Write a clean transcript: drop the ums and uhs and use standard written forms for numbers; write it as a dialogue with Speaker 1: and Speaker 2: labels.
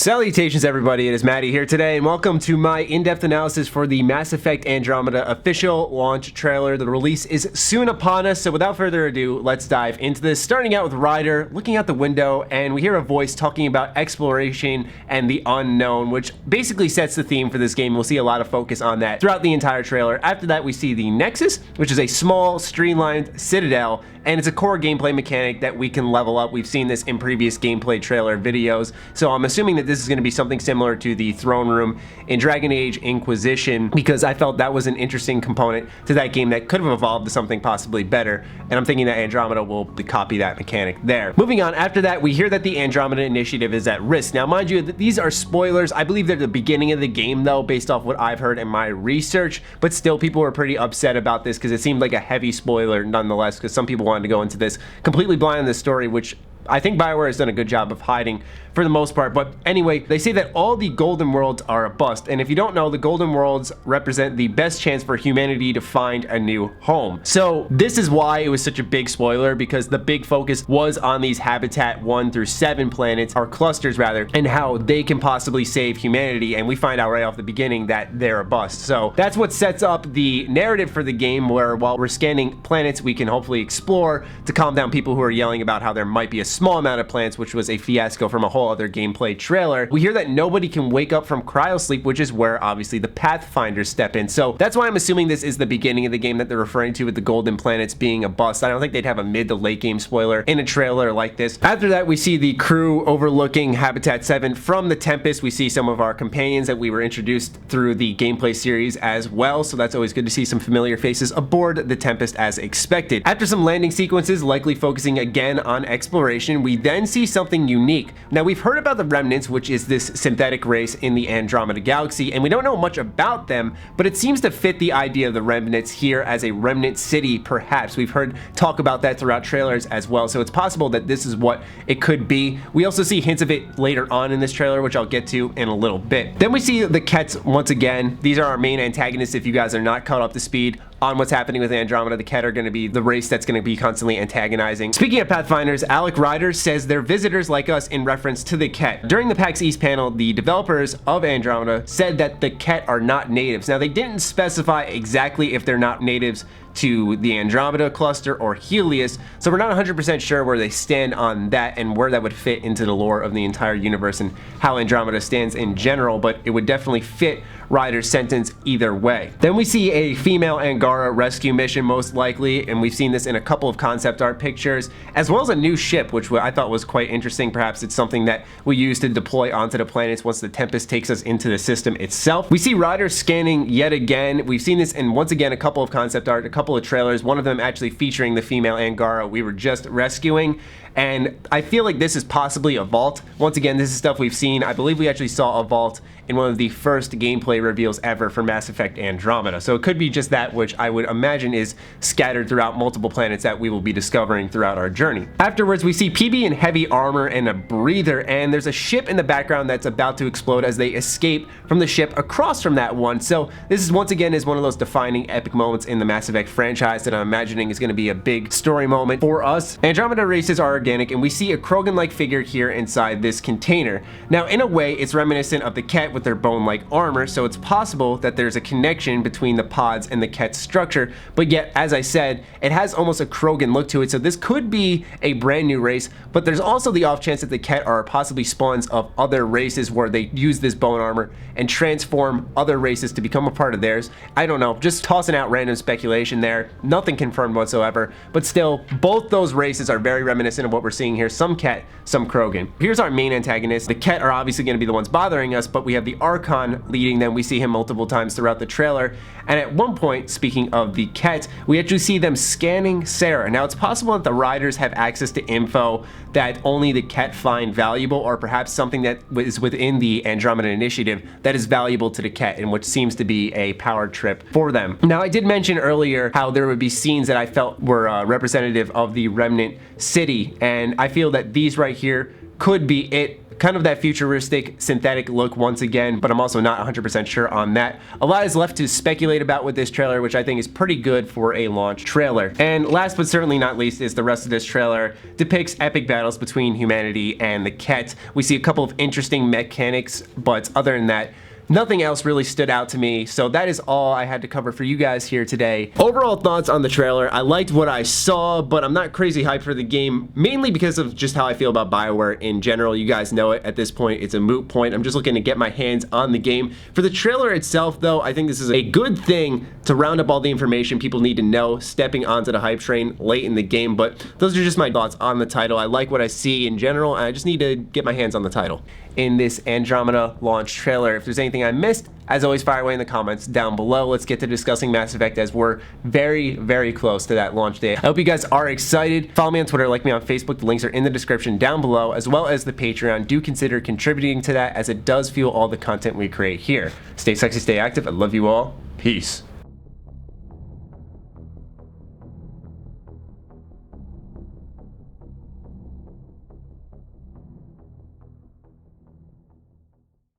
Speaker 1: Salutations everybody, it is Matty here today and welcome to my in-depth analysis for the Mass Effect Andromeda official launch trailer. The release is soon upon us, so without further ado, let's dive into this. Starting out with Ryder looking out the window and we hear a voice talking about exploration and the unknown, which basically sets the theme for this game. We'll see a lot of focus on that throughout the entire trailer. After that we see the Nexus, which is a small streamlined citadel, and it's a core gameplay mechanic that we can level up. We've seen this in previous gameplay trailer videos, so I'm assuming that this is going to be something similar to the throne room in Dragon Age Inquisition, because I felt that was an interesting component to that game that could have evolved to something possibly better, and I'm thinking that Andromeda will copy that mechanic there. Moving on, after that we hear that the Andromeda initiative is at risk. Now mind you, these are spoilers. I believe they're the beginning of the game though, based off what I've heard in my research, but still people were pretty upset about this because it seemed like a heavy spoiler nonetheless, because some people wanted to go into this completely blind on this story, which I think BioWare has done a good job of hiding for the most part. But anyway, they say that all the Golden Worlds are a bust, and if you don't know, the Golden Worlds represent the best chance for humanity to find a new home. So this is why it was such a big spoiler, because the big focus was on these Habitat 1 through 7 planets, or clusters rather, and how they can possibly save humanity, and we find out right off the beginning that they're a bust. So that's what sets up the narrative for the game, where while we're scanning planets we can hopefully explore to calm down people who are yelling about how there might be a small amount of plants, which was a fiasco from a whole other gameplay trailer. We hear that nobody can wake up from cryosleep, which is where obviously the Pathfinders step in. So that's why I'm assuming this is the beginning of the game that they're referring to with the golden planets being a bust. I don't think they'd have a mid to late game spoiler in a trailer like this. After that we see the crew overlooking Habitat 7 from the Tempest. We see some of our companions that we were introduced through the gameplay series as well, so that's always good to see some familiar faces aboard the Tempest as expected. After some landing sequences likely focusing again on exploration, we then see something unique. Now we've heard about the Remnants, which is this synthetic race in the Andromeda galaxy, and we don't know much about them, but it seems to fit the idea of the Remnants here as a remnant city perhaps. We've heard talk about that throughout trailers as well, so it's possible that this is what it could be. We also see hints of it later on in this trailer, which I'll get to in a little bit. Then we see the Kets once again. These are our main antagonists if you guys are not caught up to speed on what's happening with Andromeda. The Ket are going to be the race that's going to be constantly antagonizing. Speaking of Pathfinders, Alec Ryder says they're visitors like us in reference to the Ket. During the PAX East panel, the developers of Andromeda said that the Ket are not natives. Now they didn't specify exactly if they're not natives to the Andromeda cluster or Helios, so we're not 100% sure where they stand on that and where that would fit into the lore of the entire universe and how Andromeda stands in general, but it would definitely fit Ryder's sentence either way. Then we see a female Angara rescue mission most likely, and we've seen this in a couple of concept art pictures, as well as a new ship, which I thought was quite interesting. Perhaps it's something that we use to deploy onto the planets once the Tempest takes us into the system itself. We see Ryder scanning yet again. We've seen this in, once again, a couple of concept art, a couple of trailers, one of them actually featuring the female Angara we were just rescuing, and I feel like this is possibly a vault. Once again, this is stuff we've seen. I believe we actually saw a vault in one of the first gameplay reveals ever for Mass Effect Andromeda, so it could be just that, which I would imagine is scattered throughout multiple planets that we will be discovering throughout our journey. Afterwards we see PB in heavy armor and a breather, and there's a ship in the background that's about to explode as they escape from the ship across from that one. So this is once again one of those defining epic moments in the Mass Effect franchise that I'm imagining is going to be a big story moment for us. Andromeda races are organic, and we see a Krogan-like figure here inside this container. Now in a way it's reminiscent of the Ket with their bone-like armor, so it's possible that there's a connection between the pods and the Ket's structure, but yet as I said, it has almost a Krogan look to it, so this could be a brand new race. But there's also the off chance that the Ket are possibly spawns of other races where they use this bone armor and transform other races to become a part of theirs. I don't know, just tossing out random speculation there, nothing confirmed whatsoever, but still both those races are very reminiscent of what we're seeing here, some Ket, some Krogan. Here's our main antagonist. The Ket are obviously going to be the ones bothering us, but we have the Archon leading them. We see him multiple times throughout the trailer, and at one point, speaking of the Ket, we actually see them scanning Sarah. Now it's possible that the Riders have access to info that only the Ket find valuable, or perhaps something that is within the Andromeda initiative that is valuable to the Ket, and which seems to be a power trip for them. Now I did mention earlier how there would be scenes that I felt were representative of the Remnant city, and I feel that these right here could be it. kind of that futuristic synthetic look once again, but I'm also not 100% sure on that. A lot is left to speculate about with this trailer, which I think is pretty good for a launch trailer. And last but certainly not least is the rest of this trailer depicts epic battles between humanity and the Ket. We see a couple of interesting mechanics, but other than that, nothing else really stood out to me, so that is all I had to cover for you guys here today. Overall thoughts on the trailer: I liked what I saw, but I'm not crazy hyped for the game, mainly because of just how I feel about BioWare in general. You guys know it at this point, it's a moot point. I'm just looking to get my hands on the game. For the trailer itself though, I think this is a good thing to round up all the information people need to know stepping onto the hype train late in the game, but those are just my thoughts on the title. I like what I see in general, and I just need to get my hands on the title. In this Andromeda launch trailer, if there's anything I missed, as always, fire away in the comments down below. Let's get to discussing Mass Effect, as we're very, very close to that launch day. I hope you guys are excited. Follow me on Twitter, like me on Facebook. The links are in the description down below, as well as the Patreon. Do consider contributing to that, as it does fuel all the content we create here. Stay sexy, stay active. I love you all. Peace.